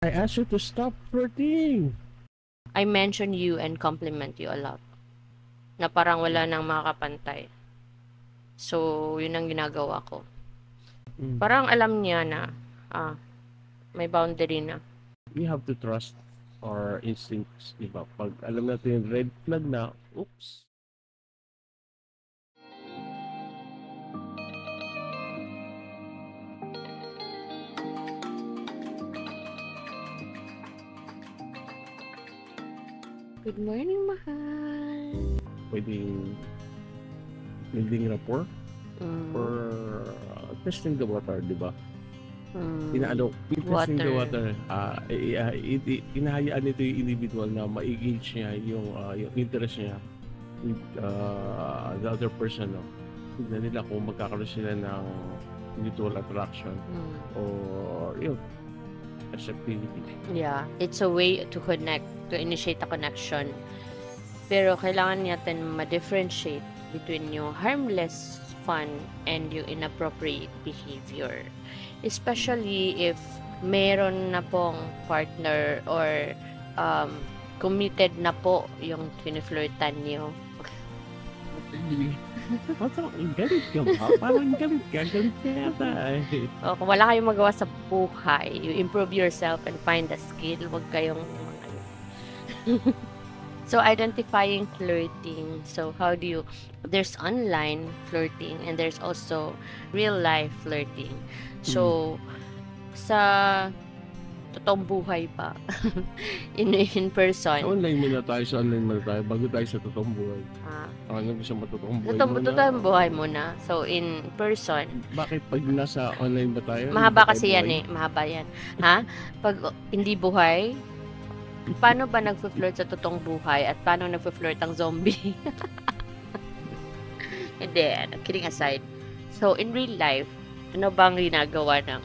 I asked you to stop flirting. I mention you and compliment you a lot. Na parang wala nang makakapantay. So, yun ang ginagawa ko. Parang alam niya na, may boundary na. We have to trust our instincts, di ba? Pag alam natin yung red flag na, oops. Good morning, mahal. Pwedeng building rapport or testing the water, di ba? Testing the water, inahayaan nito yung individual na ma-engage niya yung interest niya with the other person. No? Tignan nila kung magkakaroon sila ng mutual attraction or yun, acceptability. Yeah, it's a way to connect, to initiate a connection. Pero kailangan natin ma-differentiate between yung harmless fun and yung inappropriate behavior. Especially if meron na pong partner or committed na po yung piniflirtan niyo. Parang galit ka ba? Parang galit ka yata eh. Kung wala kayong magawa sa buhay, you improve yourself and find a skill. Huwag kayong So, identifying flirting. So, how do you... There's online flirting and there's also real-life flirting. So, sa totoong buhay pa, in person. Online muna tayo, bago tayo sa totoong buhay. Ano gusto mo totoong buhay muna? Totoong buhay muna. So, in person. Bakit pag nasa online ba tayo? Mahaba kasi yan eh. Mahaba yan. Ha? Pag hindi buhay, paano ba nagpo-flirt sa totoong buhay at paano nagpo-flirt ang zombie? Hindi, kidding aside. So, in real life, ano bang ginagawa ng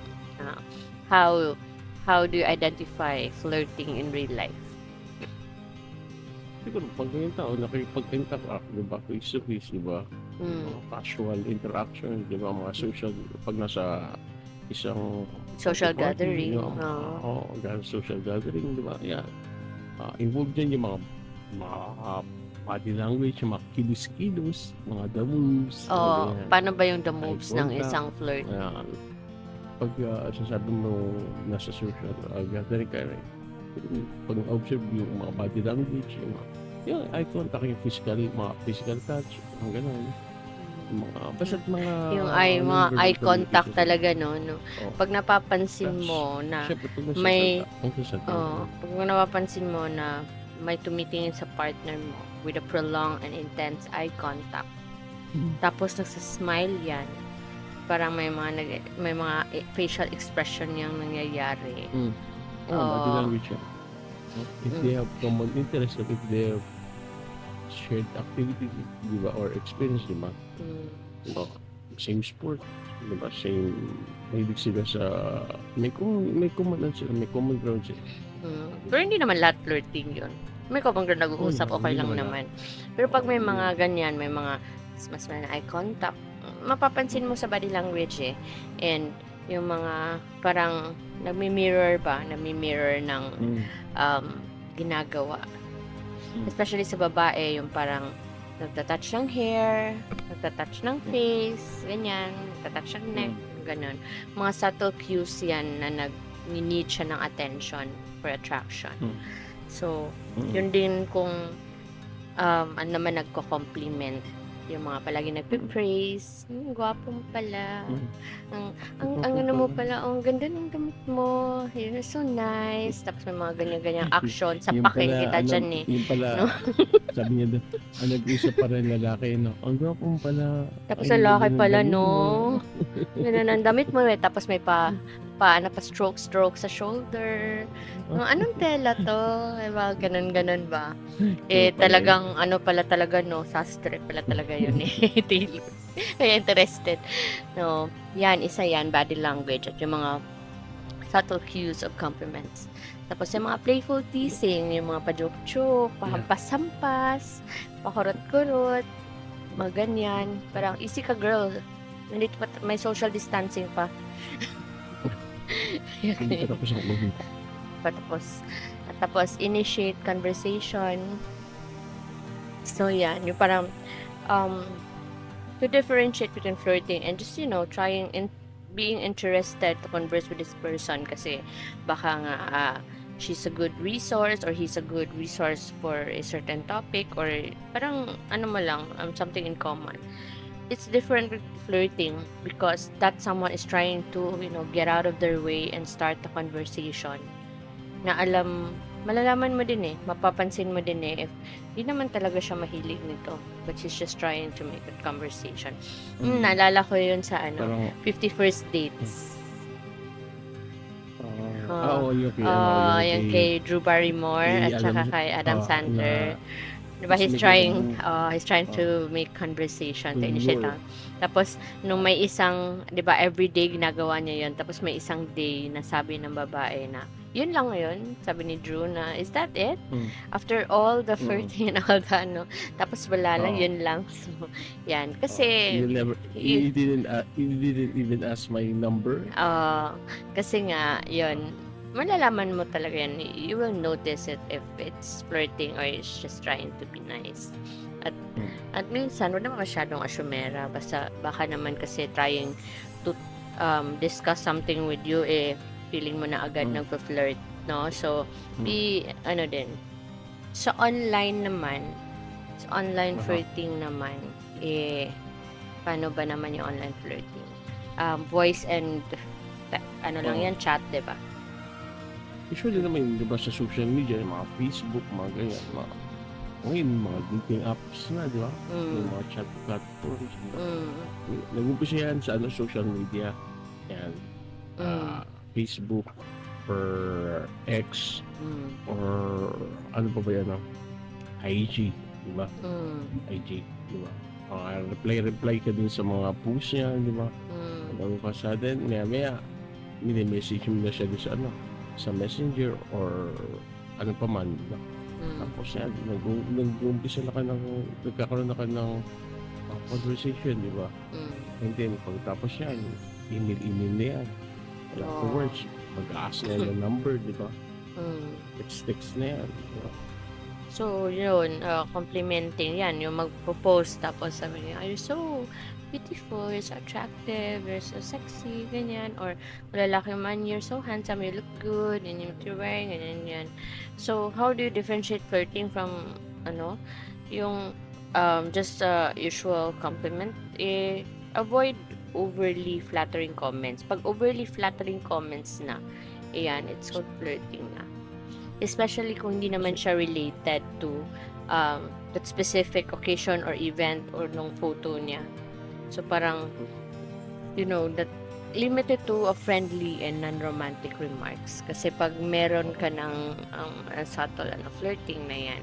how do you identify flirting in real life? Siguro, pag ganyan tao, nakipag-interact, di ba? Face-to-face, di ba? Casual interaction, di ba? Mga social, pag nasa isang social gathering. Social gathering, di ba? Yeah. Involved dyan yung mga body language, yung mga kilos-kilos, mga the moves. Paano ba yung the moves ng isang flirt? Pag sasabi mo nasa social gathering ka, pag-observe yung mga body language, yung eye contact, yung mga physical touch, mga gano'n. Yung eye contact talaga no. Pag napapansin mo na may tumitingin sa partner mo with a prolonged and intense eye contact, tapos nagsasmile yan, parang may mga facial expression yung nangyayari. Body language yan. If they have common interest, if they have shared activity, di ba, or experience, di ba? Same sport, di ba? Same, mahilig sila sa, may common ground sila. Pero hindi naman lahat flirting yun. May common ground nag-uusap, okay lang naman. Pero pag may mga ganyan, may mga mas na eye contact, mapapansin mo sa body language eh. And yung mga parang nagmi-mirror ng ginagawa. Especially sa babae, yung parang nagtatouch ng hair, nagtatouch ng face, ganyan, nagtatouch ng neck, ganun. Mga subtle cues yan na nag-need siya ng attention for attraction. So, yun din kung ano naman nagko-compliment. Yung mga palagi nagpe-praise, gwapo mo pala, ang ano mo pala, ang ganda ng damit mo, you're so nice. Tapos may mga ganyan-ganyang action, sapakin kita dyan eh. Yung pala, no? Sabi niya doon, nag-usap pa rin lalaki, no? Ang gwapo mo pala. Tapos lalaki pala, no? Ganun ang damit mo eh. Tapos may pa stroke sa shoulder. Anong tela to? Diba? Ganun ba? Talagang ano pala talaga, no? Sastre pala talaga yun eh. Kaya interested. No, yan, isa yan, body language at yung mga subtle cues of compliments. Tapos yung mga playful teasing, yung mga pa-joke-joke, pahampas-hampas, pakurot-kurot, mga ganyan. Parang, easy ka girl. Nandito pa, may social distancing pa. Tapos initiate conversation. So yan, yung parang to differentiate between flirting and just being interested to converse with this person, kasi baka nga she's a good resource or he's a good resource for a certain topic, or parang something in common. It's different with flirting because that someone is trying to get out of their way and start the conversation na malalaman mo din mapapansin mo din if di naman talaga siya mahilig nito, but she's just trying to make a conversation. Naalala ko yun sa Parang, 50 First Dates. Yung kay Drew Barrymore at saka kay Adam Sandler. Diba, he's trying to make conversation, to initiate. Tapos, nung may isang, diba, everyday ginagawa niya yun. Tapos, may isang day na sabi ng babae na, yun lang ngayon, sabi ni Drew na, is that it? After all the flirting and all that, tapos wala lang, yun lang. So, yan. Kasi, you didn't even ask my number? Kasi nga, yun, malalaman mo talaga yan. You will notice it if it's flirting or it's just trying to be nice. At minsan, wala naman masyadong asyumera. Baka naman kasi trying to discuss something with you, feeling mo na agad nagpa-flirt, no? So, sa online flirting naman, paano ba naman yung online flirting? Voice and, lang yan, chat, diba? Usually naman, di ba, sa social media, mga Facebook, mga ganyan, ngayon, mga dating apps na, di ba? Yung mga chat platforms. Nag-umpisa yan sa social media. Yan. Facebook or X or ano pa ba yan, IG, di ba? IG, di ba? Reply ka din sa mga posts niya, di ba? Bago ka sa atin, maya message mo na siya sa sa Messenger or ano pa man, di ba? Tapos yan, nag-umpisa na ka nagkakaroon na ka ng conversation, di ba? And then, pagkatapos yan, email na yan. Afterwards, mag-ask na yung number, di ba? Text na yan, di ba? So, yun, complimenting yan, yung magpo-post, tapos sabi niya, you're so beautiful, you're so attractive, you're so sexy, ganyan, or lalaki man, you're so handsome, you look good, and you're wearing, ganyan. So, how do you differentiate flirting from, yung just usual compliment? Avoid overly flattering comments. Pag overly flattering comments na, it's called flirting na. Especially kung hindi naman siya related to that specific occasion or event or nung photo niya. So parang, that limited to a friendly and non-romantic remarks. Kasi pag meron ka ng subtle flirting na yan,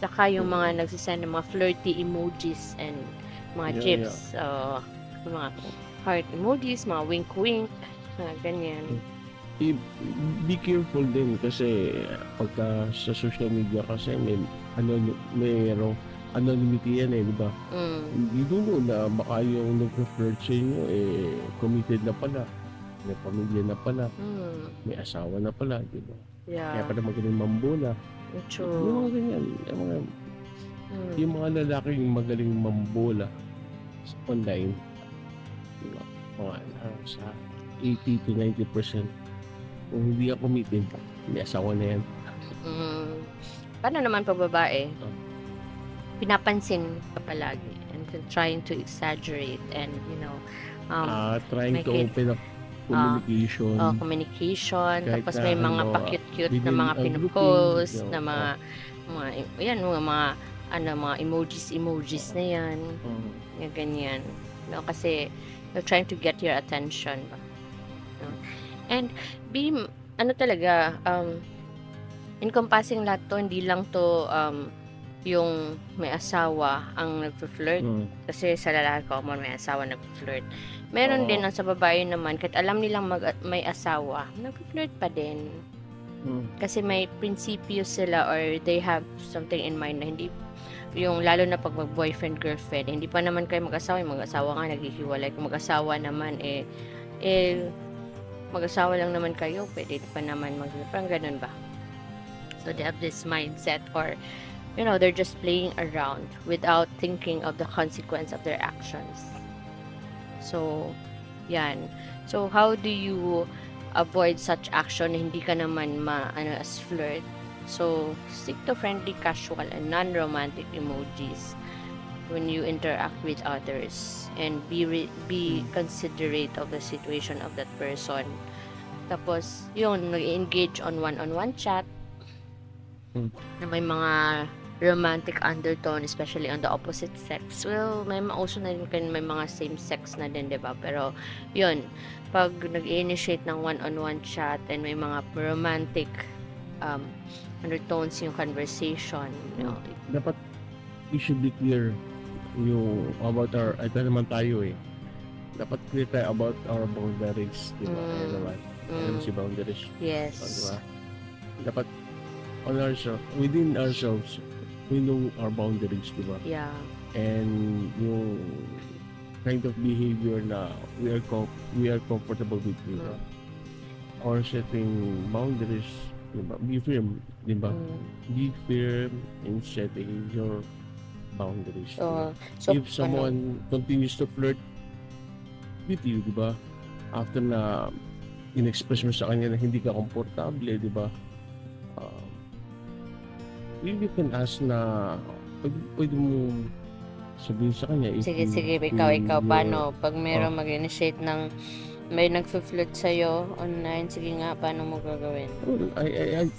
saka yung mga nagsisend ng mga flirty emojis and mga gifs, mga heart emojis, mga wink-wink, ganyan. Be careful din kasi pagka sa social media kasi mayroong anonymity yan di ba? Hindi mo na baka yung nag-flirt sa inyo committed na pala, may pamilya na pala, may asawa na pala, di ba? Kaya pala magaling mambola. True. Yung mga ganyan, yung mga lalaking magaling mambola sa online, diba? Mga sa 80 to 90%. Kung hindi ka committed, may asawa na yan. Paano naman pag babae? Pinapansin ka palagi and trying to exaggerate and trying to open up communication. Communication. Kahit Tapos may mga pa-cute-cute na mga pinupost, na mga emojis na yan. Yung ganyan. Kasi they're trying to get your attention. And encompassing lahat to, hindi lang to yung may asawa ang nagpo-flirt. Kasi sa lalaki common may asawa nagpo-flirt. Meron din ang sa babae naman, kahit alam nilang may asawa, nagpo-flirt pa din. Kasi may prinsipyo sila or they have something in mind na hindi yung lalo na pag mag-boyfriend, girlfriend, hindi pa naman kayo mag-asawa. Yung mag-asawa nga naghihiwalay. Kung mag-asawa naman mag-asawa lang naman kayo, pwede pa naman parang ganun ba? So they have this mindset, or they're just playing around without thinking of the consequence of their actions. So, yan. So, how do you avoid such action na hindi ka naman as flirt? So, stick to friendly, casual, and non-romantic emojis when you interact with others, and be considerate of the situation of that person. Tapos, yun, nag-engage on one-on-one chat na may mga romantic undertone, especially on the opposite sex. Well, may also na rin may mga same sex na din, diba? Pero, yun, pag nag-initiate ng one-on-one chat and may mga romantic undertones yung conversation, Dapat we should be clear yung about our, ito naman tayo dapat clear tayo about our boundaries, diba? Ano si boundaries? Yes. Diba? Dapat on ourselves, within ourselves, we know our boundaries, diba? Yeah. And yung kind of behavior na we are comfortable with, diba? Or setting boundaries, diba? Be firm, diba? Be firm in setting your boundaries. So if someone continues to flirt with you, diba? After na in-express mo sa kanya na hindi ka komportable, diba? You can ask na pwede mo sabihin sa kanya. Sige, ikaw, paano? Pag mayroong mag-initiate ng may nag-flirt sa'yo online, sige nga, paano mo gagawin?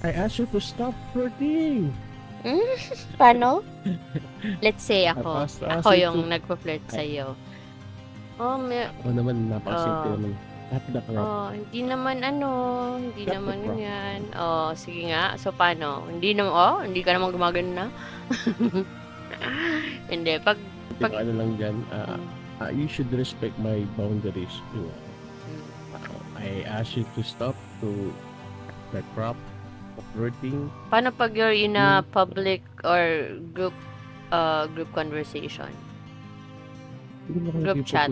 I ask you to stop flirting. Paano? Let's say ako yung nag-flirt Ay. sa'yo. Naman, napakasimple naman. Hindi naman ganyan. Sige nga. So, paano? Hindi ka naman gumagano na. Hindi. Pag ano lang dyan, you should respect my boundaries. I ask you to stop to the crap of flirting. Paano pag you're in a public or group conversation? Group chat.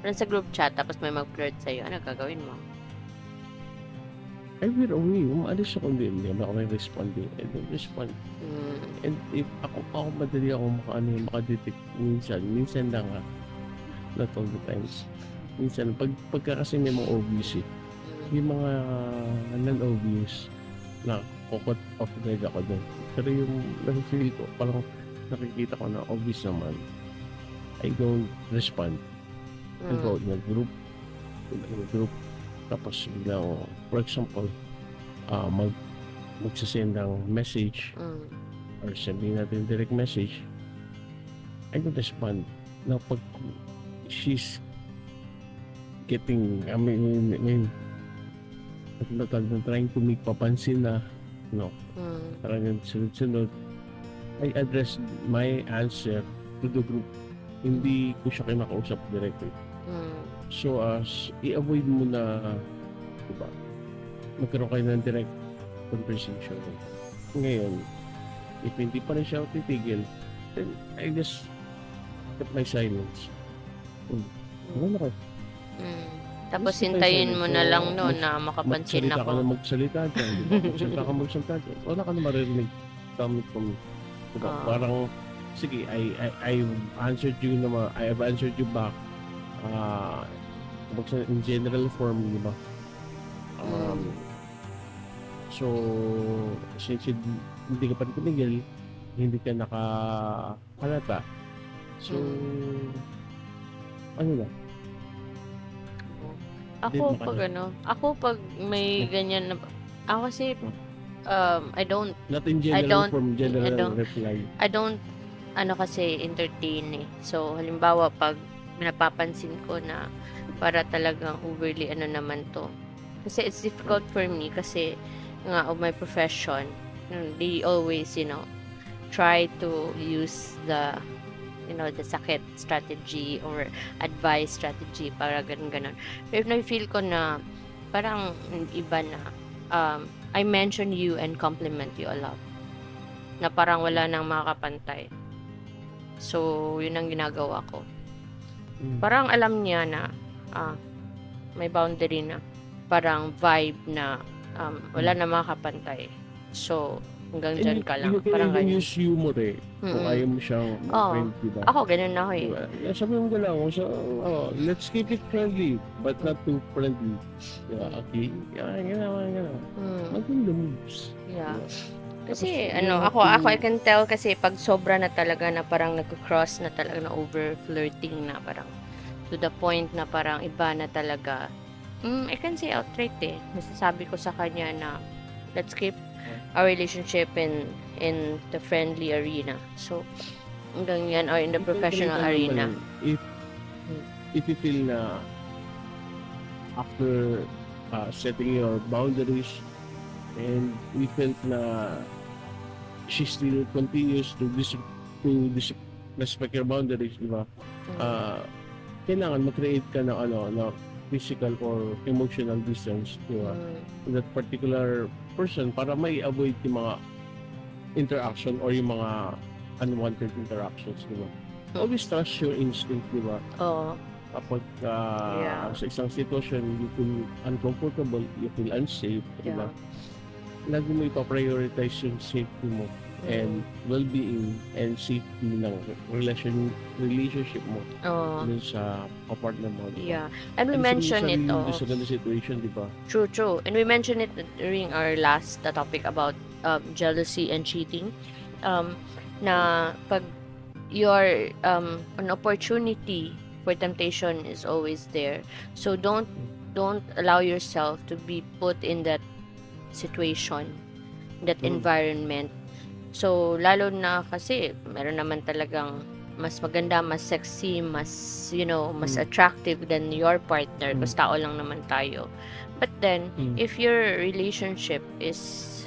Sa group chat, tapos may mag-flirt sa'yo, ano gagawin mo? I will away. Umaalis ako din. Hindi ako may respond din. I don't respond. And if ako madali ako makadetect minsan lang not all the times. Minsan, pagka kasi may mga obvious yung mga non-obvious na kukot off guard ako doon. Pero yung nag-feel ko, parang nakikita ko na obvious naman, I don't respond. Go in a group, tapos biglang, for example, magsasend ng message or sabihin natin direct message, I don't respond. Now, pag she's getting, trying to make papansin na, parang sunod-sunod, I address my answer to the group. Hindi ko siya kinakausap directly. So, i-avoid mo na, diba, magkaroon kayo ng direct conversation. Ngayon, if hindi pa rin siya titigil, then I just keep my silence. Ano ka? Tapos hintayin mo na lang na makapansin ako. ako. Magsalita ka na magsalita dyan, diba? Magsalita dyan. Wala ka na maririnig coming from, diba? Parang, sige, I answered you naman, I have answered you back. In general form, diba? So, since hindi ka pa rin tumigil, hindi ka nakahalata. So, ano na? Ako pag may ganyan na, ako kasi, I don't, not in general form, general reply. I don't, kasi entertain So, halimbawa, pag napapansin ko na para talagang overly naman to. Kasi it's difficult for me kasi nga of my profession, they always, try to use the sakit strategy or advice strategy para ganun. Pero if na-feel ko na parang iba na, I mention you and compliment you a lot. Na parang wala nang makakapantay. So, yun ang ginagawa ko. Parang alam niya na may boundary na. Parang vibe na wala na makakapantay. So, hanggang And dyan you, ka you lang. can Parang even ganyan. use humor eh. Kung Mm. ayaw mo siyang Oo. friend, diba? Ako, ganun ako eh. Diba? Sabi mo lang, so, let's keep it friendly, but not too friendly. Diba? Okay? Gano'n. Mm. Maganda moves. Yeah. Diba? Kasi Tapos, you have ako I to- can tell kasi pag sobra na talaga na parang nag-cross na talaga na over flirting na parang to the point na parang iba na talaga. I can say outright eh. Nasasabi ko sa kanya na let's keep our relationship in the friendly arena. So, hanggang yan or in the professional Depende arena. naman, if you feel na after setting your boundaries and we felt na she still continues to respect your boundaries, di ba? Kailangan mag-create ka ng na physical or emotional distance, di ba? To that particular person para may avoid yung mga interaction or yung mga unwanted interactions, di ba? Always trust your instinct, di ba? Oo. Kapag Yeah. sa isang sitwasyon, you feel uncomfortable, you feel unsafe, di ba? Lagi mo ipa-prioritize yung safety mo and well-being and safety ng relationship mo Oo. dun sa partner mo, di ba? Yeah. And we mentioned it. Sa ganung situation, di ba? True. And we mentioned it during our last topic about jealousy and cheating. Na pag your an opportunity for temptation is always there. So don't allow yourself to be put in that situation, that environment. So lalo na kasi meron naman talagang mas maganda, mas sexy, mas mas attractive than your partner kasi tao lang naman tayo. But then if your relationship is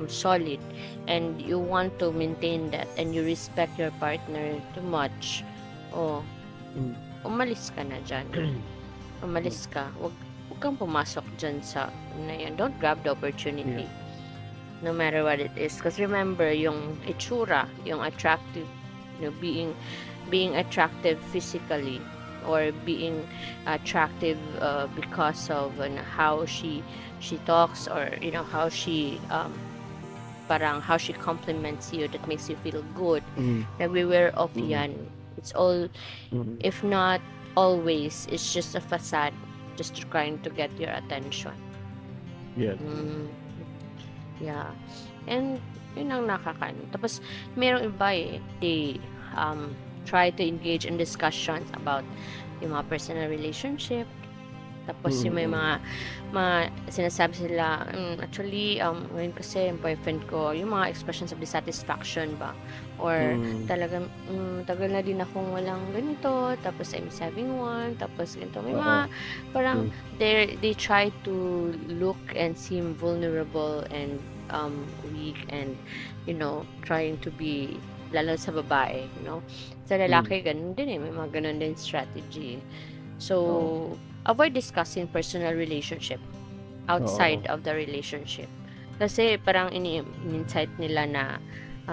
solid and you want to maintain that and you respect your partner too much, umalis ka na dyan. Umalis ka. Huwag kang pumasok dyan sa na yan. Don't grab the opportunity. No matter what it is. Because remember, yung itsura, yung attractive, being attractive physically or being attractive because of how she talks or how she parang how she compliments you that makes you feel good. Nagbe-wear off yan. It's all, if not always, it's just a facade just trying to get your attention. Yeah. Yeah. And yun ang Tapos merong iba they try to engage in discussions about yung mga personal relationship. Tapos yung may mga sinasabi sila, actually, ngayon kasi yung boyfriend ko, yung mga expressions of dissatisfaction ba? Or talagang, tagal na din akong walang ganito, tapos I'm having one, tapos ganito. May mga, parang, they try to look and seem vulnerable and weak and, trying to be, lalo sa babae, Sa lalaki, ganun din may mga ganun din strategy. So, avoid discussing personal relationship outside of the relationship. Kasi parang in-insight nila na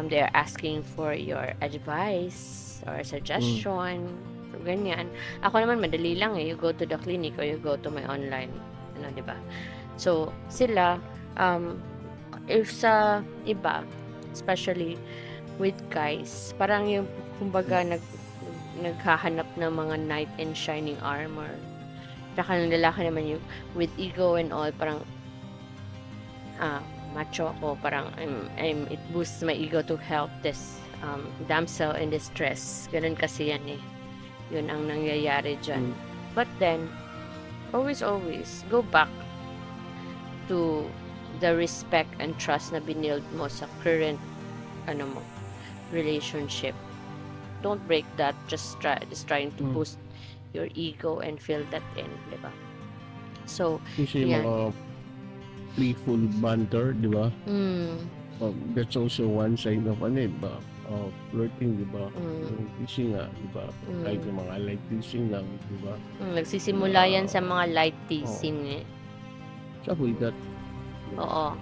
they are asking for your advice or suggestion. So, ganyan. Ako naman, madali lang You go to the clinic or you go to my online. Diba? So, sila, if sa iba, especially with guys, parang yung, kumbaga, naghahanap ng mga knight in shining armor. Saka ng lalaki naman yung with ego and all, parang macho ako, parang it boosts my ego to help this damsel in distress. Ganun kasi yan Yun ang nangyayari dyan. But then, always go back to the respect and trust na binild mo sa current relationship. Don't break that just trying to boost your ego and fill that in, di ba? So, kasi yung mga playful banter, di ba? That's also one sign of flirting, di ba? Yung teasing nga, di ba? Kahit yung mga light teasing lang, di ba? Nagsisimula yan sa mga light teasing So, with that. Oo.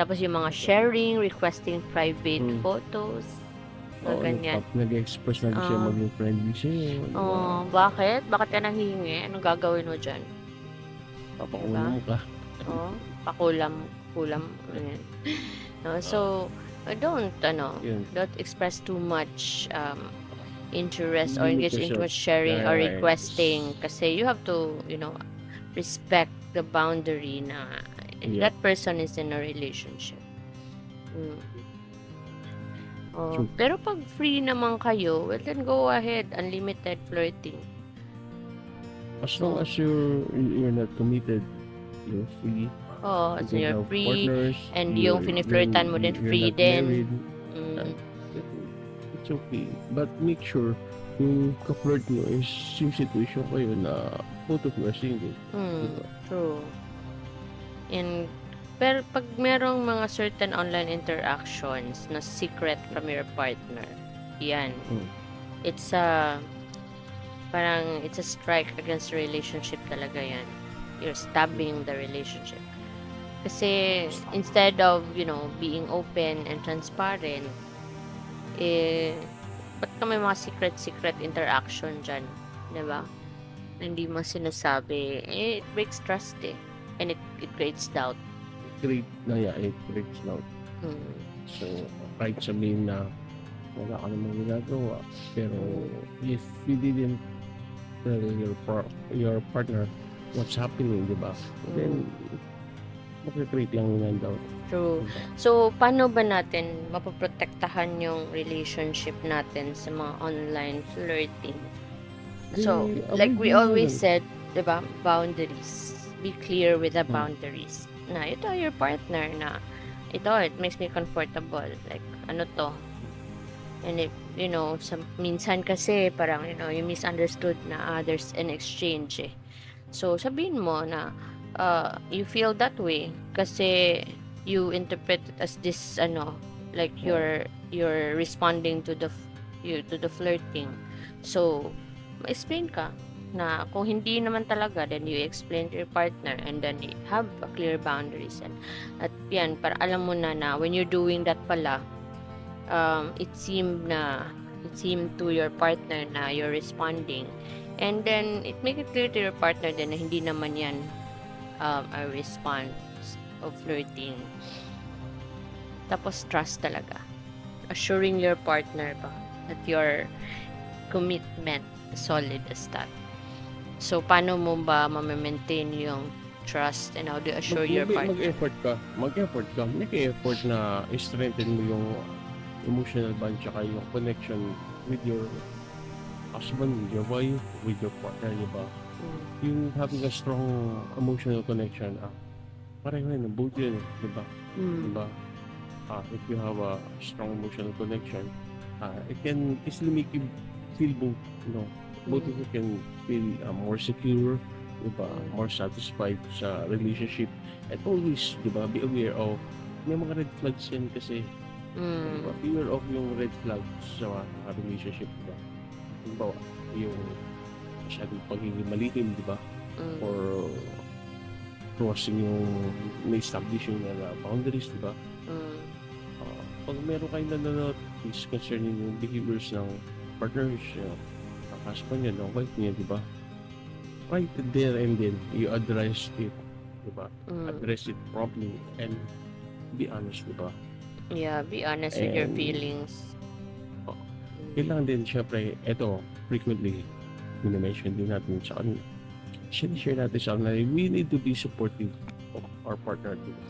Tapos yung mga sharing, requesting private photos. Oo, ganyan. nag-express na siya Ah. maging friendly sa'yo, di ba? Oh, bakit? Bakit ka nanghihingi? Anong gagawin mo dyan? Papakulam ka. Oh, kulam, ganyan. No, so, don't Yun. express too much interest or Limit engage in too yourself. much sharing or Yes. requesting kasi you have to, respect the boundary na Yeah. that person is in a relationship. Oh, True. pero pag free naman kayo, well then go ahead, unlimited flirting. As long as you're not committed, you're free. Oh, You so can you're have free partners. and yung finiflirtan mo din You're free not din. married. It's okay. But make sure yung ka-flirt nyo is yung situation kayo na both of you are single. Diba? True. And pero pag merong mga certain online interactions na secret from your partner, yan. It's a strike against the relationship talaga yan. You're stabbing the relationship. Kasi instead of, being open and transparent, ba't ka may mga secret interaction dyan? Diba? Hindi mo sinasabi. It breaks trust and it creates doubt. It creates doubt. So, kahit sabihin na wala ka namang ginagawa, pero if you didn't tell your partner what's happening, diba? Then, mag-create lang ng doubt. True. So, paano ba natin mapoprotektahan yung relationship natin sa mga online flirting? So, like we always said, diba, boundaries. Be clear with the boundaries. Na ito your partner na it makes me comfortable. Like, ano to? And if, minsan kasi parang, you misunderstood na there's an exchange So, sabihin mo na you feel that way kasi you interpret it as this, like you're responding to the flirting. So, explain ka na kung hindi naman talaga, then you explain to your partner and then you have a clear boundaries. At yan, para alam mo na when you're doing that pala, it seemed to your partner na you're responding. And then, it make it clear to your partner din na hindi naman yan a response of flirting. Tapos, trust talaga. Assuring your partner ba that your commitment is solid as that. So, paano mo ba ma-maintain yung trust and how do you assure your partner? Mag-effort ka. Make effort na strengthen mo yung emotional bond tsaka yung connection with your husband, with your wife, with your partner, diba? Yung having a strong emotional connection, pareho yun, both yun, diba? Diba? If you have a strong emotional connection, it can easily make you feel both, both of you can feel more secure, diba? More satisfied sa relationship. And always, diba, be aware of, may mga red flags yan kasi, diba? Be aware of yung red flags sa relationship, diba? Diba, yung masyadong pagiging malihim, diba? Or crossing yung na-establish yung boundaries, diba? Pag meron kayong nanonotice concerning yung behaviors ng partners, ng husband niya, ng wife niya, diba? Right there and then, you address it, diba? Address it properly and be honest, diba? Yeah, be honest with your feelings. Kailangan din, syempre, ito, frequently, minimension din natin sa kanila. Share natin sa kanila, we need to be supportive of our partner, diba?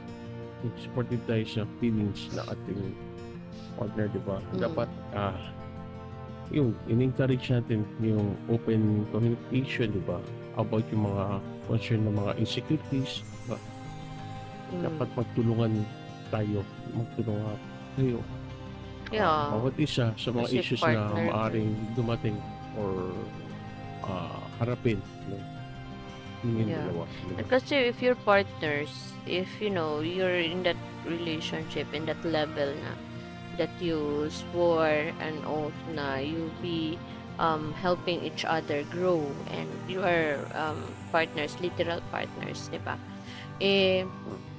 Supportive tayo sa feelings na ating partner, diba? Dapat, yung in-encourage natin yung open communication, diba? About yung mga concern ng mga insecurities, diba? Dapat magtulungan kayo. Yeah. Bawat isa sa mga Kasi issues na partner maaring dumating or harapin. Yung dalawa. Diba? Kasi if your partners, if you're in that relationship, in that level na that you swore an oath na you'll be helping each other grow and you are partners, literal partners, diba?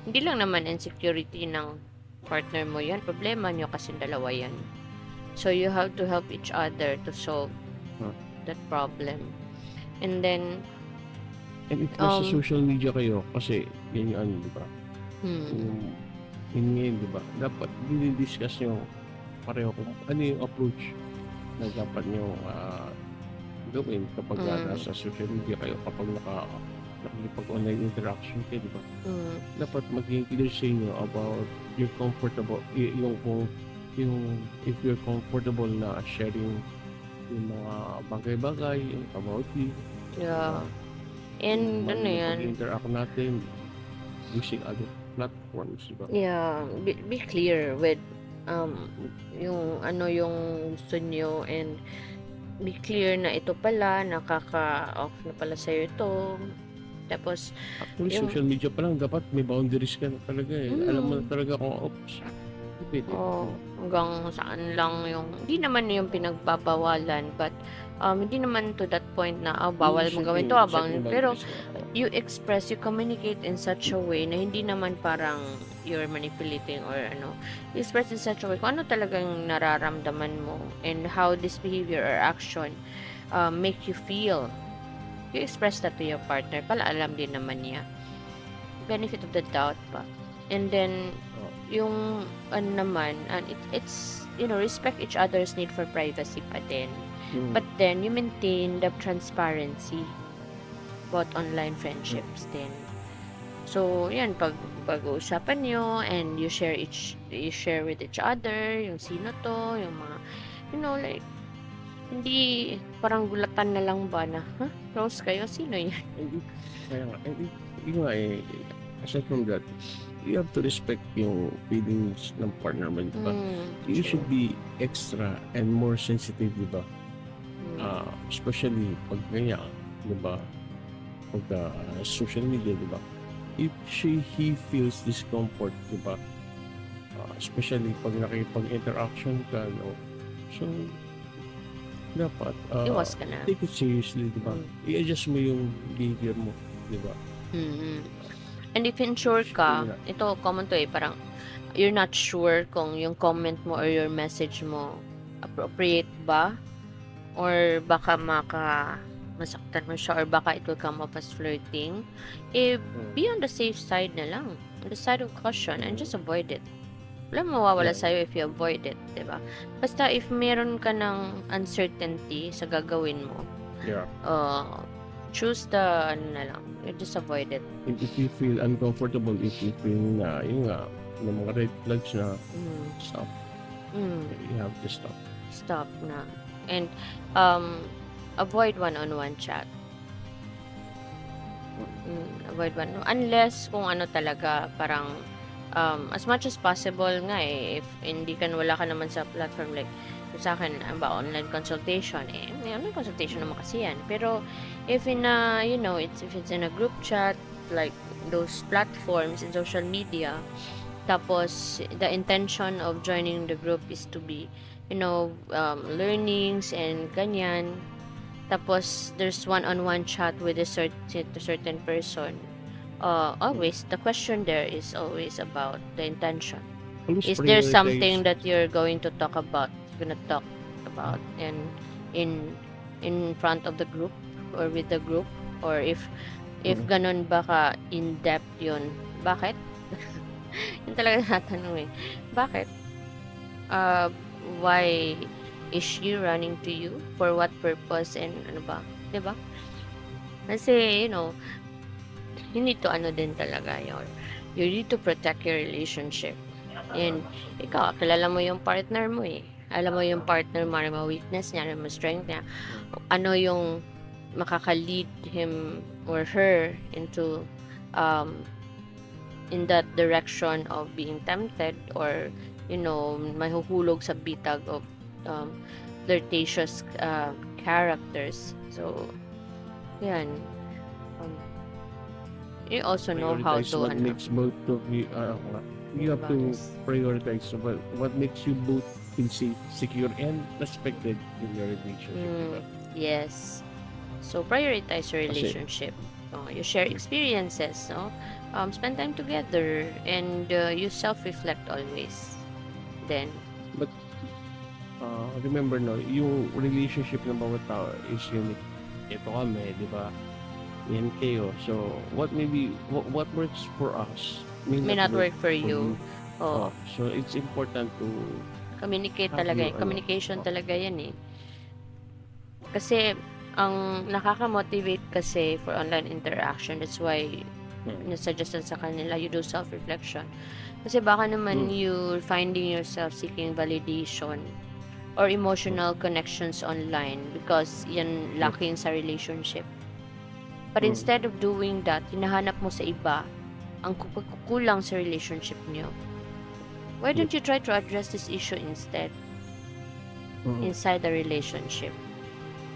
Hindi lang naman insecurity ng partner mo yan, problema nyo kasi dalawa yan. So you have to help each other to solve Huh. that problem. And then, And if nasa um, social media kayo, kasi yan yung ano, di ba? hmm, Yung, yun ngayon, di ba? Dapat dinidiscuss nyo pareho kung ano yung approach na dapat nyo gawin kapag nasa social media kayo, kapag nakikipag-online interaction kayo, di ba? Dapat maging clear sa inyo about your comfortable, yung if you're comfortable na sharing yung mga bagay-bagay about you, yeah. And ano yan, pag-interact natin using other platforms, di ba? yeah, be clear with yung ano yung gusto nyo, and be clear na ito pala, nakaka-off na pala sa'yo ito. Tapos, Actually, yung, social media pa lang, dapat may boundaries ka na talaga eh. Alam mo na talaga kung oops, pwede. hanggang saan lang yung, hindi naman yung pinagbabawalan, but hindi naman to that point na bawal mo gawin to abang, pero you express, you communicate in such a way na hindi naman parang you're manipulating or ano. You express in such a way kung ano talagang nararamdaman mo and how this behavior or action make you feel. You express that to your partner, pala alam din naman niya. Benefit of the doubt pa. And then, yung ano naman, it's, respect each other's need for privacy pa din. But then, you maintain the transparency about online friendships din. So, yan, pag-uusapan nyo and you share with each other, yung sino to, yung mga, like, hindi parang gulatan na lang ba na, close kayo, sino yan? Kaya nga, yun nga aside from that, you have to respect yung feelings ng partner mo, diba? You should be extra and more sensitive, diba? Especially pag ganyan, diba? Pag social media, diba? If he feels discomfort, diba? Especially pag nakipag-interaction ka, no? So, dapat iwas ka na. Take it seriously, diba? I-adjust mo yung behavior mo, diba? And if sure ka, ito common to parang you're not sure kung yung comment mo or your message mo appropriate ba, or baka masaktan mo siya, or baka it will come off as flirting, be on the safe side na lang, on the side of caution, and just avoid it. Wala mawawala sa'yo if you avoid it, diba? Basta if meron ka ng uncertainty sa gagawin mo, choose the, just avoid it. If you feel uncomfortable, if you feel na, yung mga red flags na, stop. You have to stop. Stop na. And, avoid one-on-one chat. Avoid one, unless kung ano talaga, parang, as much as possible nga if wala ka naman sa platform, like sa akin online consultation, online consultation naman kasi yan, pero if in a if it's in a group chat, like those platforms in social media, tapos the intention of joining the group is to be learnings and ganyan, tapos there's one-on-one chat with a certain person, always the question there is always about the intention. Is there something that you're going to talk about in front of the group or with the group, or if ganun baka in depth yun, bakit? Yun talaga natanong bakit? Why is she running to you, for what purpose, and ano ba, diba? Kasi you need to din talaga yun. You need to protect your relationship. And ikaw, kilala mo yung partner mo alam mo yung partner mo, ano yung weakness niya, ano yung strength niya, ano yung makaka-lead him or her into in that direction of being tempted, or mahuhulog sa bitag of flirtatious characters. So yan, you also know how to what makes both of you, you have to prioritize what makes you both feel safe, secure, and respected in your relationship. Yes. So prioritize your relationship. You share experiences, spend time together, and you self-reflect always. Then, but remember no, yung relationship ng bawat tao is unique. Ito kami, di ba? Yan kayo. So, what works for us May not work for you. Oh, so it's important to communicate have talaga. your, Communication talaga yan eh. Kasi, ang nakaka-motivate kasi for online interaction, that's why nasuggestan sa kanila, you do self-reflection. Kasi baka naman you're finding yourself seeking validation or emotional connections online because yan lacking sa relationship. But instead of doing that, hinahanap mo sa iba ang kukulang sa relationship niyo. Why don't you try to address this issue instead inside the relationship?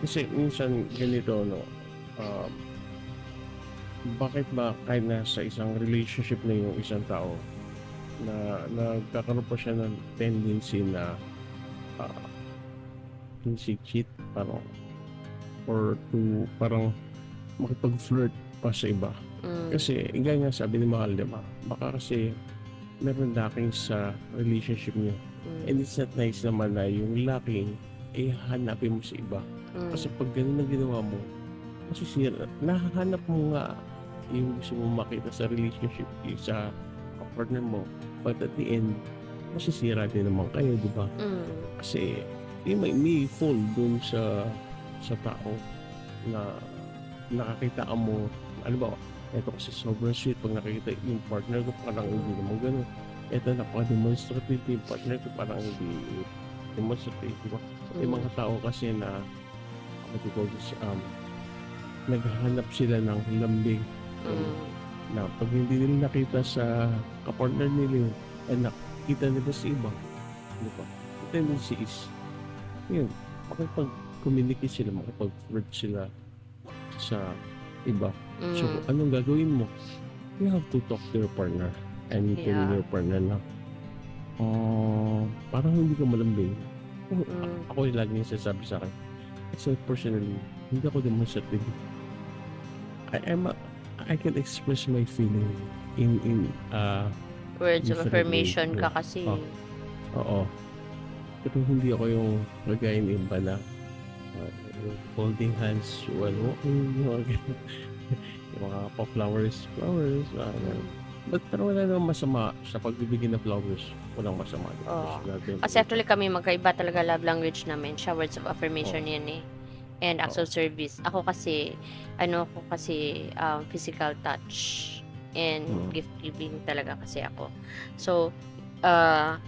Kasi minsan ganito, no, bakit ba kahit na sa isang relationship na yung isang tao na nagkakaroon pa siya ng tendency na cheat parang or to parang makipag-flirt pa sa iba. Kasi nga sabi ni Mahal, diba? Baka kasi meron lacking sa relationship niyo. And it's not nice naman na yung lacking hanapin mo sa iba. Kasi pag ganun na ginawa mo, masisira. Nahahanap mo nga yung gusto mo makita sa relationship sa partner mo. But at the end, masisira din naman kayo, di ba? Kasi may fall dun sa tao na nakakita ka mo, ano ba, eto kasi sobrang sweet pag nakikita yung partner ko parang hindi naman gano'n. Eto napaka-demonstrative yung partner ko parang hindi demonstrative, diba? Yung mga tao kasi na naghahanap sila ng lambing na pag hindi nila nakita sa kapartner nila yun ay nakita nila sa iba, diba? The tendency is yun, makipag-communicate sila, makipag-flirt sila sa iba. So, anong gagawin mo? You have to talk to your partner and tell your partner na parang hindi ka malambing. Ako yung lagi yung sasabi sa akin. Kasi personally, hindi ako demonstrative. I can express my feeling in words of affirmation ka kasi. Oo. Pero hindi ako yung kagaya ng iba na holding hands while walking, yung mga pa-flowers. But pero wala naman masama sa pagbibigay ng flowers. Walang masama. Kasi actually kami magkaiba talaga love language namin. Siya words of affirmation yan eh. And acts of service. Ako kasi, physical touch and gift giving talaga kasi ako. So,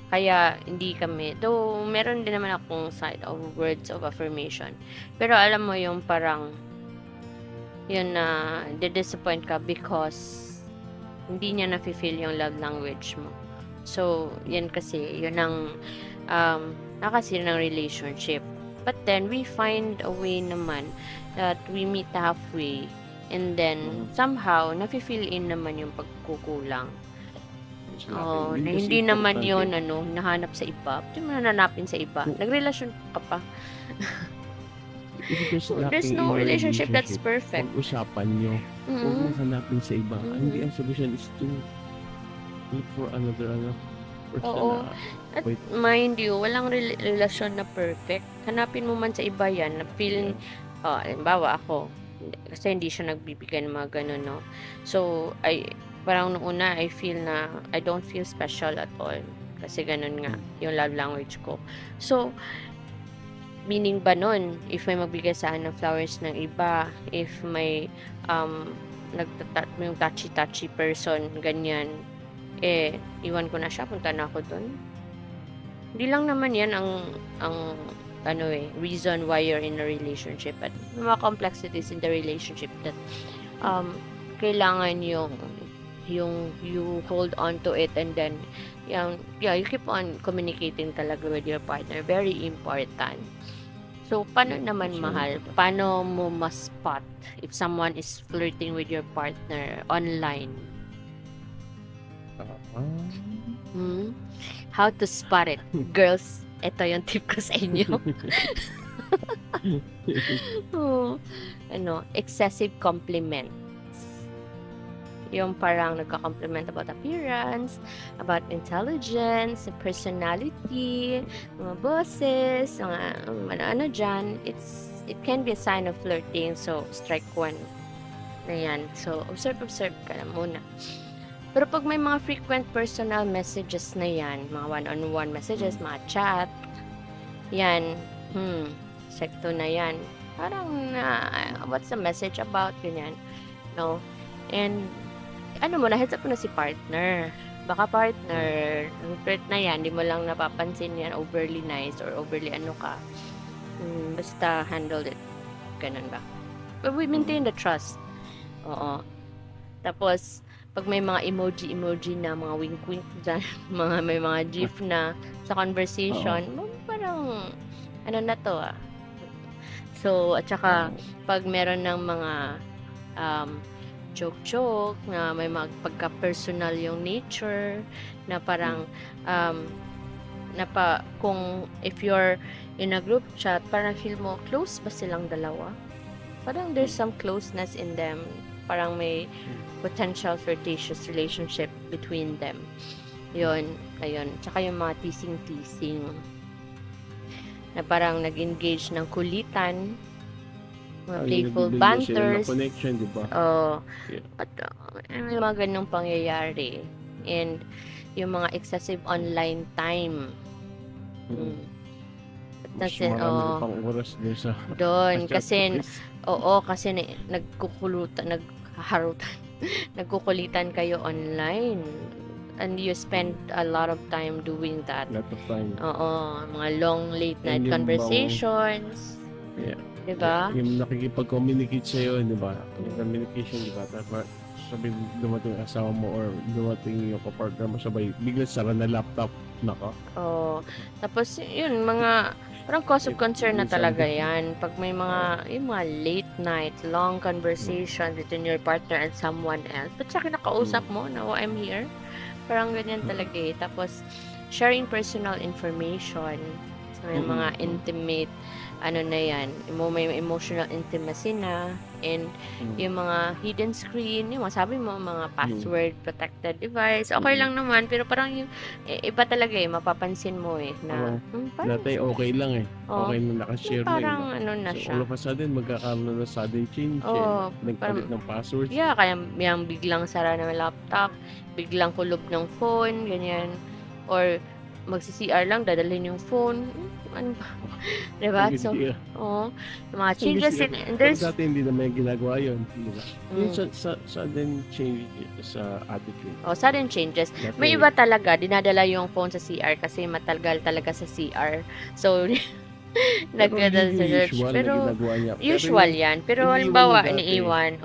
kaya hindi kami, though meron din naman akong side of words of affirmation, pero alam mo yung parang yun na disappoint ka because hindi niya na-feel yung love language mo. So yan kasi yun ang nakasira ng relationship. But then we find a way naman that we meet halfway and then somehow nafe-fill in naman yung pagkukulang. Na hindi naman yun nahanap sa iba. Hindi mo nananapin sa iba. Nagrelasyon ka pa. There's no relationship that's perfect. Pag-usapan nyo. Huwag mo hanapin sa iba. Hindi ang solution is to look for another person. At mind you, walang relasyon na perfect. Hanapin mo man sa iba yan. Na feel, halimbawa ako, kasi hindi siya nagbibigay ng mga ganun, no? So, parang nung una, I feel na I don't feel special at all. Kasi ganun nga, yung love language ko. So, meaning ba nun, if may magbigay sa akin ng flowers ng iba, if may yung touchy-touchy person, ganyan, iwan ko na siya, punta na ako dun. Hindi lang naman yan ang reason why you're in a relationship. At mga complexities in the relationship that kailangan yung you hold on to it and then you keep on communicating talaga with your partner. Very important. So, paano naman, Mahal? Paano mo ma-spot if someone is flirting with your partner online? How to spot it? Girls, ito yung tip ko sa inyo. Excessive compliments. Yung parang nagka-compliment about appearance, about intelligence, personality, mga boses, mga ano-ano dyan. It can be a sign of flirting. So, strike one na yan. So, observe ka na muna. Pero pag may mga frequent personal messages na yan, mga one-on-one messages, mga chat, yan, sekto na yan. Parang, what's the message about, ganyan, no? And, ano mo, na-heads up mo na si partner. Baka partner, flirt na yan, di mo lang napapansin yan, overly nice or overly ano ka. Basta handle it. Ganun ba? But we maintain the trust. Oo. Tapos, pag may mga emoji na, mga wink-wink dyan, may mga gif na sa conversation, parang, ano na to So, at saka, pag meron ng mga joke-joke, na may mga pagka-personal yung nature, na parang, kung if you're in a group chat, parang feel mo, close ba silang dalawa? Parang there's some closeness in them. Parang may potential flirtatious relationship between them. Yun, ayun. Tsaka yung mga teasing-teasing na parang nag-engage ng kulitan, mga playful banters. Connection, di ba? At may mga ganong pangyayari. And yung mga excessive online time. Kasi, pang oras doon. Kasi, kasi nagkukulutan, nagkukulitan kayo online. And you spend a lot of time doing that. Lot of time. Mga long late night conversations. Yeah. Diba? Yung nakikipag-communicate sa'yo, diba? Yung communication, diba? Sabi dumating asawa mo or dumating yung kapartner mo, sabay bigla sara na laptop. Naka. Tapos yun, mga parang cause of concern na talaga yan. Pag may yung mga late night, long conversation between your partner and someone else. But saka nakausap mo, now I'm here. Parang ganyan talaga eh. Tapos, sharing personal information. So, may mga intimate, ano na yan, may emotional intimacy na, and yung mga hidden screen, yung sabi mo, mga password protected device, okay lang naman, pero parang yung, iba talaga eh, mapapansin mo eh, na, dati okay lang eh, okay na nakashare mo parang ano na so, siya. all of a sudden, magkakaroon na sudden change nagpalit ng passwords. Yeah, kaya yung biglang sara ng laptop, biglang kulob ng phone, ganyan, or magsi-CR lang, dadalhin yung phone, ano ba? Diba? So, yung mga changes there's... Dati hindi naman ginagawa yun. Diba? Yung sudden change sa attitude. Sudden changes. May iba talaga, dinadala yung phone sa CR kasi matagal talaga sa CR. So, nagdadala sa search. Pero, usual yan. Pero, halimbawa, iniiwan.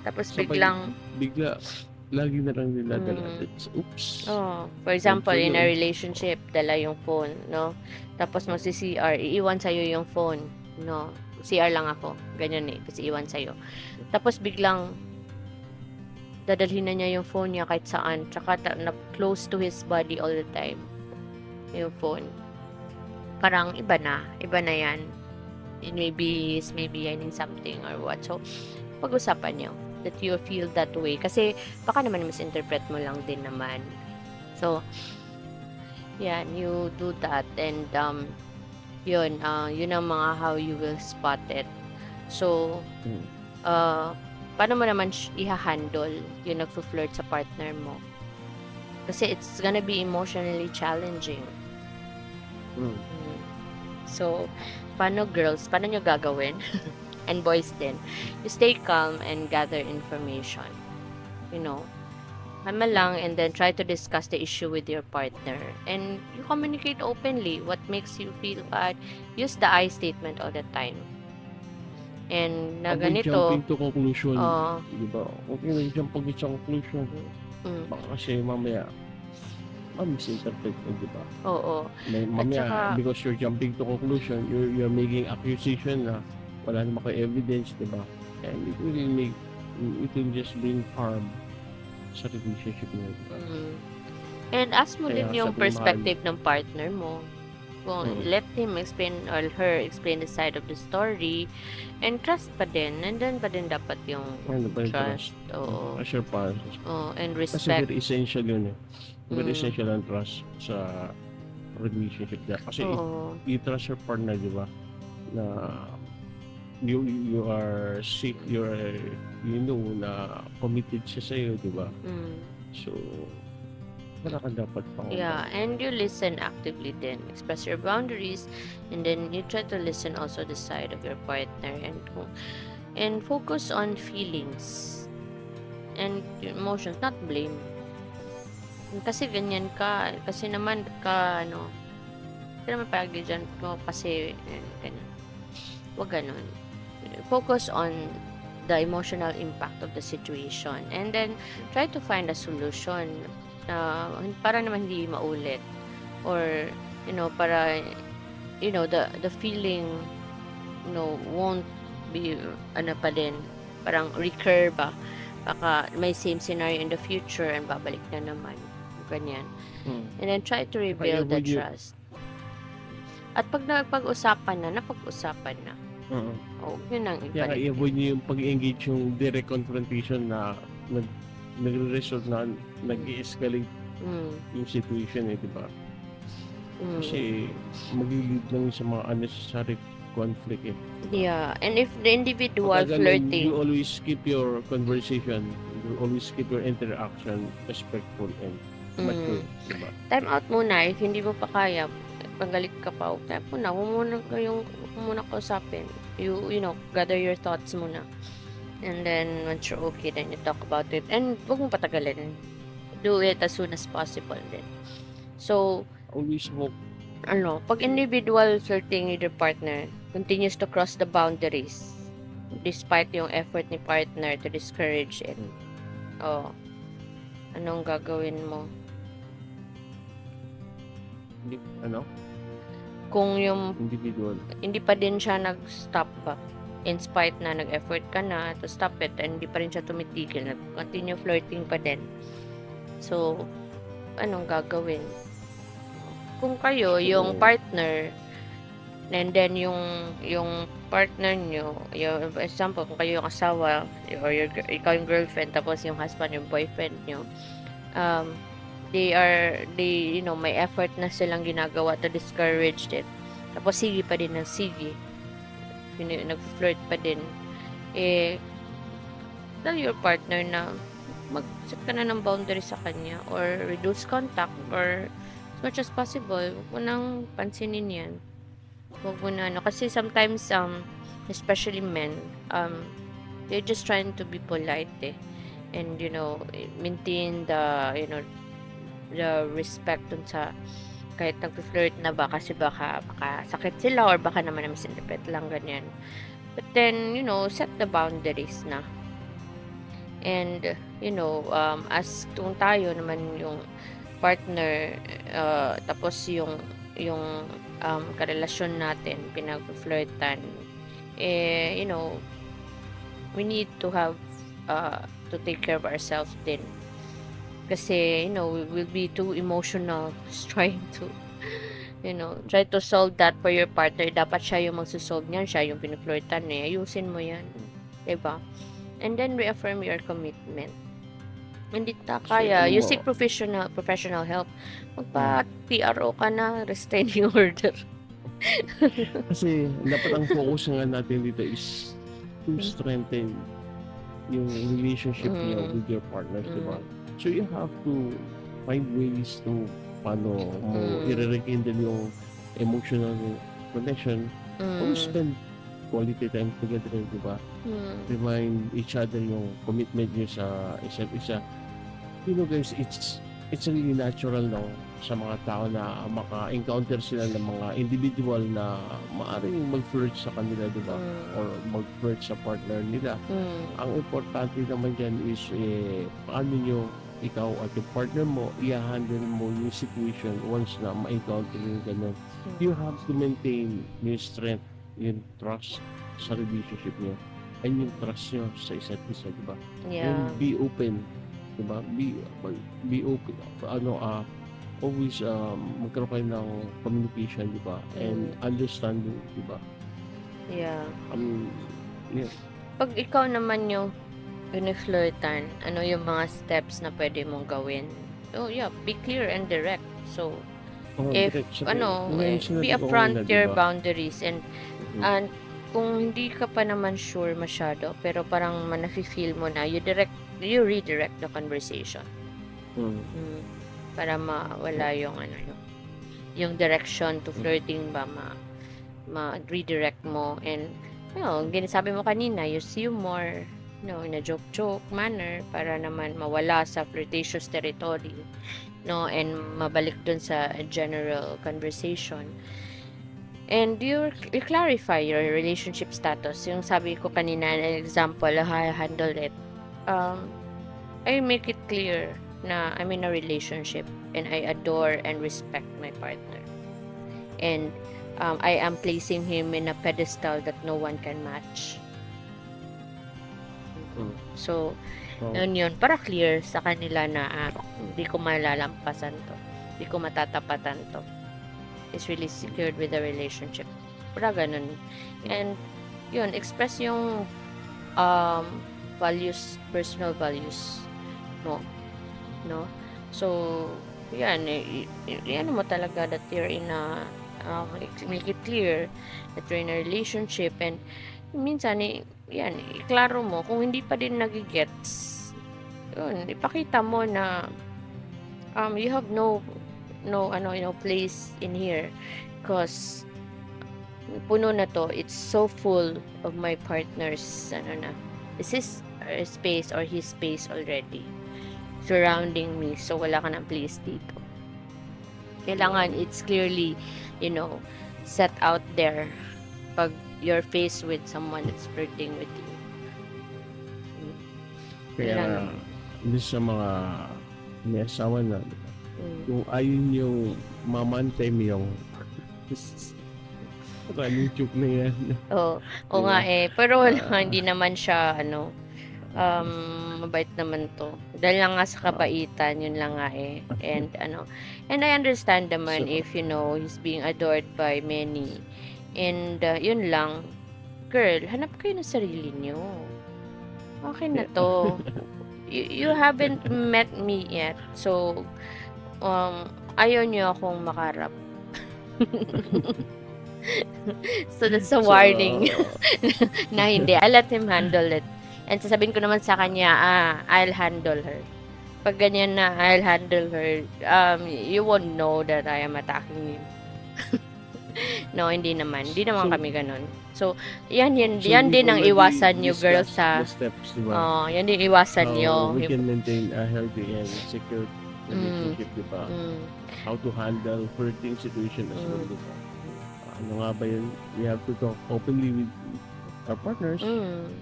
Tapos, bigla, lagi na lang nila dala. Oops. For example, in a relationship, dala yung phone, no? Tapos magsi-CR, iiwan sa'yo yung phone, no? CR lang ako. Ganyan eh, kasi iwan sa'yo. Tapos biglang, dadalhin na niya yung phone niya kahit saan. Tsaka close to his body all the time. Yung phone. Parang iba na yan. Maybe he's in something or what. So, pag-usapan niyo that you feel that way. Kasi, baka naman misinterpret mo lang din naman. So, yan, you do that. And, yun ang mga how you will spot it. So, paano mo naman i-handle yung nagpo-flirt sa partner mo? Kasi it's gonna be emotionally challenging. So, paano nyo gagawin? And boys din, you stay calm and gather information. Kalma lang, and then try to discuss the issue with your partner. And you communicate openly what makes you feel bad. Use the I statement all the time. And na ganito, jumping to conclusion. Diba? Okay na yung jumping to conclusion. Baka kasi mamaya, misinterpret mo, diba? Mamaya, because you're jumping to conclusion, you're making accusation na wala naman kayo evidence, diba? And it will just bring harm sa relationship mo, diba? And ask mo din yung perspective ng partner mo. Kung Mm. let him explain or her explain the side of the story, and trust pa din. Nandun pa din dapat yung Ano ba yung trust? trust. Oo. Assurance. And Kasi respect. very essential yun eh. Very Mm. essential ang trust sa relationship niya. Kasi Oo. i-trust your partner, di ba? Na you are sick, you know na committed siya sa'yo, di ba? Mm. So, wala ka dapat pang Yeah, and you listen actively then. Express your boundaries, and then you try to listen also the side of your partner, and focus on feelings and emotions, not blame. Kasi ganyan ka, kasi naman ka, hindi naman palagi dyan ko kasi, ganyan. Huwag ganun. Focus on the emotional impact of the situation, and then try to find a solution para naman hindi maulit, or para the feeling won't be pa din, parang recur ba, baka may same scenario in the future and babalik na naman, ganyan. And then try to rebuild the trust. At pag napag-usapan na, napag-usapan na. Yun ang Kaya i-avoid niyo yung pag-engage yung direct confrontation na nagre-result na nag-i-escalate yung situation di ba? Kasi mag-lead lang sa mga unnecessary conflict diba? Yeah, and if the individual flirting, you always keep your conversation, you always keep your interaction respectful and mature, diba? Time out muna. If hindi mo pa kaya, pagalit ka pa, time muna kausapin. You gather your thoughts muna. And then, once you're okay, then you talk about it. And huwag mong patagalin. Do it as soon as possible din. So, always walk. Pag individual flirting with your partner continues to cross the boundaries despite yung effort ni partner to discourage it, anong gagawin mo? Kung yung individual hindi pa din siya nag-stop ba, in spite na nag-effort ka na to stop it, and hindi pa rin siya tumitigil, nag-continue flirting pa din, so anong gagawin? Kung kayo yung partner, and then yung partner nyo, yung example, kung kayo yung asawa or ikaw yung girlfriend, tapos yung husband yung boyfriend nyo, they may effort na silang ginagawa to discourage it, tapos sige pa din ng sige, nag-flirt pa din, tell your partner na mag-set ka na ng boundary sa kanya, or reduce contact, or as much as possible, huwag mo nang pansinin yan. Huwag mo na, kasi sometimes, especially men, they're just trying to be polite, and, maintain the respect dun sa, kahit nag-flirt na ba, kasi baka sakit sila, or baka naman na misinterpret lang, ganyan. But then, set the boundaries na. And, as kung tayo naman yung partner, tapos yung karelasyon natin, pinag-flirtan, we need to have to take care of ourselves din. Kasi, we will be too emotional trying to, try to solve that for your partner. Dapat siya yung magsusolve niyan, siya yung pinag-flirtan ayusin mo yan. Diba? And then, reaffirm your commitment. Hindi ta kaya, you seek professional help. Magpa-PRO ka na, restraining order. Kasi dapat ang focus nga natin dito is to strengthen yung relationship niyo with your partners, diba? So you have to find ways to paano mo i-rekindle yung emotional connection, or spend quality time together, diba? Remind each other yung commitment niyo sa isa't isa. Guys, it's really natural sa mga tao na maka-encounter sila ng mga individual na maaaring mag-flirt sa kanila, diba? Or mag-flirt sa partner nila. Ang importante naman dyan is paano nyo, ikaw at yung partner mo, i-handle mo yung situation once na ma-encounter yung ganun. You have to maintain yung strength, yung trust sa relationship nyo, and yung trust nyo sa isa't isa, diba? Yeah. And be open, diba? Be open, always magkaroon kayo ng communication, di ba? And understanding, di ba? Yeah. Yeah. Pag ikaw naman yung piniflirtan, ano yung mga steps na pwede mong gawin? Oh yeah, be clear and direct. So, if be upfront your boundaries and kung hindi ka pa naman sure masyado, pero parang nafe-feel mo na, you redirect the conversation. Para mawala yung yung direction to flirting ba, ma-redirect mo. And ginasabi mo kanina, use humor, in a joke manner para naman mawala sa flirtatious territory, and mabalik dun sa general conversation. And you clarify your relationship status. Yung sabi ko kanina, an example, how I handle it. I make it clear na I'm in a relationship and I adore and respect my partner. And I am placing him in a pedestal that no one can match. So, yun, para clear sa kanila na hindi ko malalampasan to. Hindi ko matatapatan to. Is really secured with the relationship. Para ganun. And, yun, express yung values, personal values mo. No? So, yan, yan mo talaga that you're in a, make it clear that you're in a relationship. And, minsan, yan, iklaro mo. Kung hindi pa din nagigets, yun, ipakita mo na you have no place in here because puno na to, it's so full of my partner's this is her space or his space already surrounding me, so wala ka ng place dito. Kailangan it's clearly set out there pag you're faced with someone that's flirting with you. Kaya hindi sa mga may asawa na kung ayun yung mamantay mo yung yung joke na yan. Oo nga pero hindi naman siya mabait naman to. Dahil lang nga sa kabaitan, yun lang nga and I understand naman if he's being adored by many. And yun lang, girl, hanap kayo ng sarili nyo. Okay na to. You haven't met me yet, so ayaw nyo akong makarap. So that's a warning na hindi. I'll let him handle it. And sasabihin ko naman sa kanya, I'll handle her. Pag ganyan na, I'll handle her, you won't know that I am attacking you. No, hindi naman. Hindi naman kami ganun. So, yan din ang iwasan nyo, girls, sa steps, diba? yan din iwasan nyo. We can maintain a healthy and secure relationship, diba? How to handle flirting situation as well, diba? Ano nga ba yun? We have to talk openly with our partners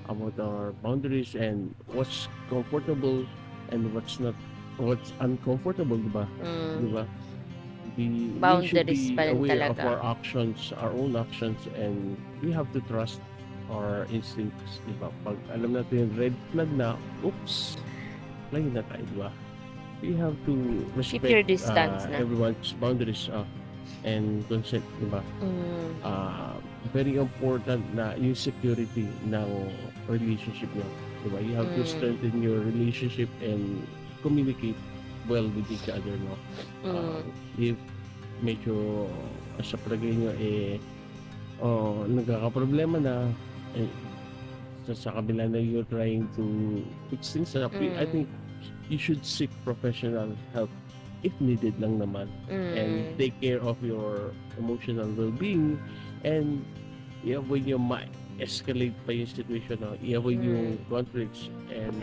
about our boundaries and what's comfortable and what's uncomfortable, diba? Diba? We should be aware of our actions, our own actions, and we have to trust our instincts, diba? Pag alam natin yung red flag na, oops, lagi na tayo, diba? We have to respect keep your distance everyone's boundaries and consent, diba? Very important na yung security ng relationship nyo, diba? You have to strengthen your relationship and communicate well with each other, no? If medyo sa palagay nyo nagkakaproblema na sa kabila na you're trying to fix things up, I think you should seek professional help if needed lang naman, and take care of your emotional well-being, and i-avoid yung ma-escalate pa yung situation, no? I-avoid yung conflicts, and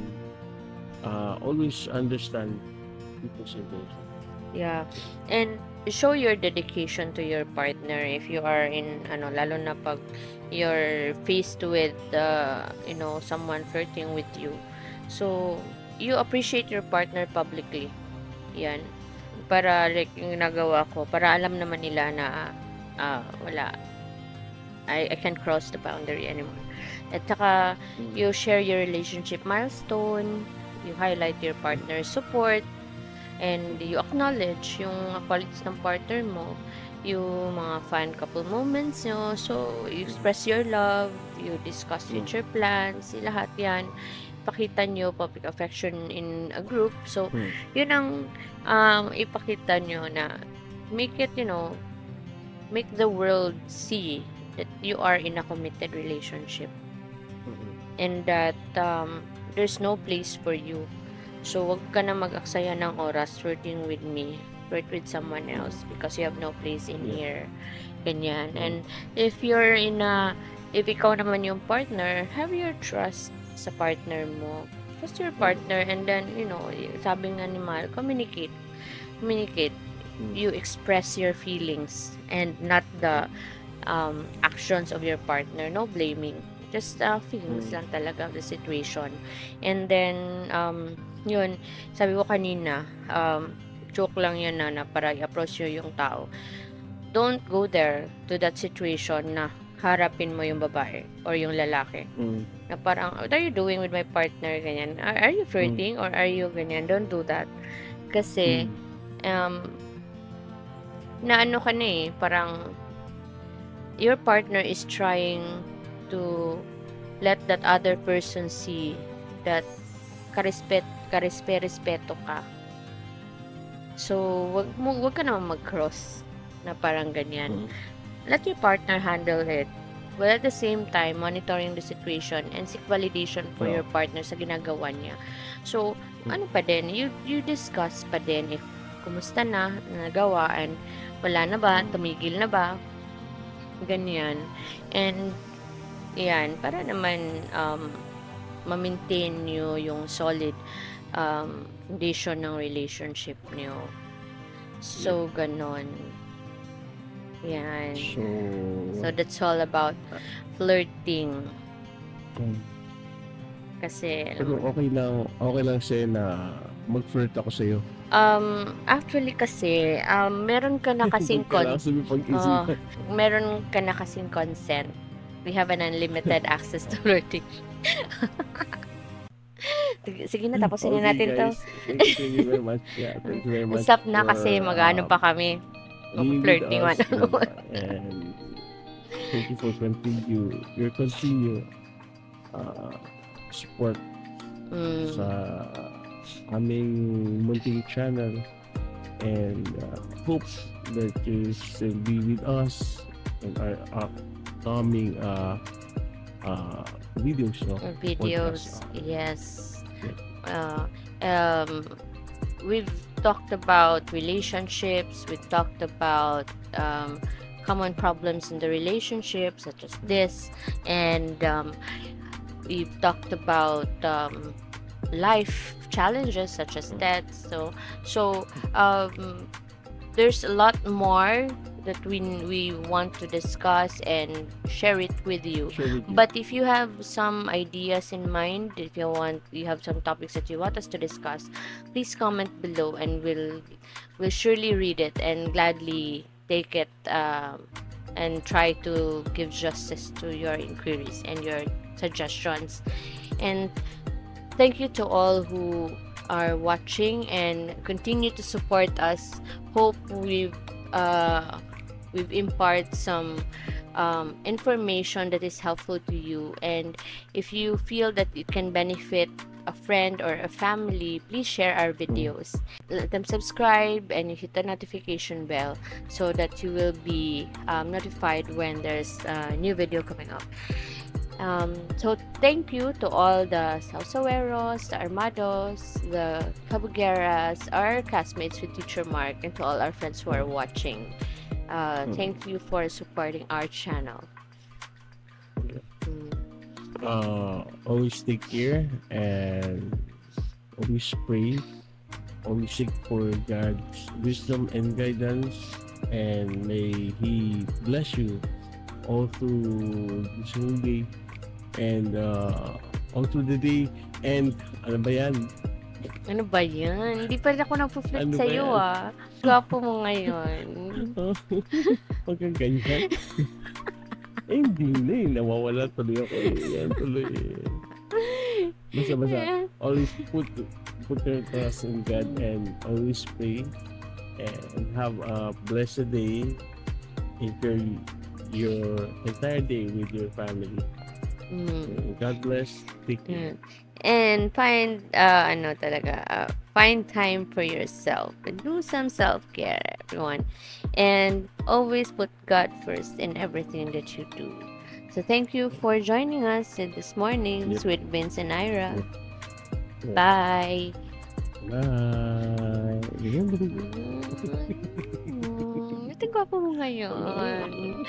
always understand people's intention. Yeah. And show your dedication to your partner if you are in lalo na pag you're faced with someone flirting with you. So you appreciate your partner publicly. Yan. Para like yung nagawa ko, para alam naman nila na wala, I can't cross the boundary anymore. At saka you share your relationship milestone, you highlight your partner's support, and you acknowledge yung qualities ng partner mo, yung mga fun couple moments nyo. So, you express your love, you discuss future plans, lahat yan. Pakita nyo public affection in a group. So, yun ang ipakita nyo na make it, make the world see that you are in a committed relationship. And that there's no place for you. So, wag ka na mag-aksaya ng oras flirting with me, flirt with someone else because you have no place in here. Ganyan. And if ikaw naman yung partner, have your trust sa partner mo. Trust your partner, and then, sabi nga ni Mal, communicate. You express your feelings and not the actions of your partner. No blaming. Just feelings lang talaga of the situation. And then, yun, sabi ko kanina, joke lang yun na para i-approach nyo yung tao. Don't go there to that situation na harapin mo yung babae or yung lalaki. Na parang, what are you doing with my partner? Ganyan. Are you flirting or are you ganyan? Don't do that. Kasi, na ano ka na parang, your partner is trying to let that other person see that karespeto ka. So, wag ka naman mag-cross na parang ganyan. Let your partner handle it. But at the same time, monitoring the situation and seek validation for your partner sa ginagawa niya. So, ano pa din, you discuss pa din if kumusta na, nagawa, and wala na ba, tumigil na ba, ganyan. And, yan, para naman ma-maintain nyo yung solid foundation ng relationship nyo. So, ganon. Yan. So, that's all about flirting. Kasi, pero okay lang siya na mag-flirt ako sa'yo. Actually kasi, meron ka na kasing meron ka na kasing consent. We have an unlimited access to flirting. Sige na, tapusin na natin to. Thank you very much. Yeah, thank you very much. Stop na kasi mag-ano pa kami. Flirting one. And thank you for your continued support sa aming munting channel, and hope that you still be with us in our upcoming videos. Videos, yes. We've talked about relationships, we've talked about common problems in the relationship, such as this, and we've talked about life challenges such as that. So there's a lot more that we want to discuss and share it with you. But if you have some ideas in mind, if you have some topics that you want us to discuss, please comment below, and we'll surely read it and gladly take it and try to give justice to your inquiries and your suggestions. And thank you to all who are watching and continue to support us. Hope we've imparted some information that is helpful to you, and if you feel that it can benefit a friend or a family, please share our videos. Let them subscribe and hit the notification bell so that you will be notified when there's a new video coming up. So thank you to all the Sausaweros, the Armados, the Cabugueras, our classmates with Teacher Mark, and to all our friends who are watching. Thank you for supporting our channel. Always take care and always pray. Always seek for God's wisdom and guidance, and may He bless you all through this whole day and all through the day. And ano ba yan? Ano ba yan? Hindi pa rin ako nagpo-flirt sa'yo ah. Gwapo mo ngayon. Huwag kang ganyan. Hindi na nawawala tuloy ako. Yan tuloy Basta, always put your trust in God and always pray and have a blessed day. Enjoy your entire day with your family. God bless. Take care. And find find time for yourself and do some self-care, everyone, and always put God first in everything that you do. So thank you for joining us this morning. Yep. With Vince and Ira. Yep. Bye. Bye. Ito gwapo mo ngayon.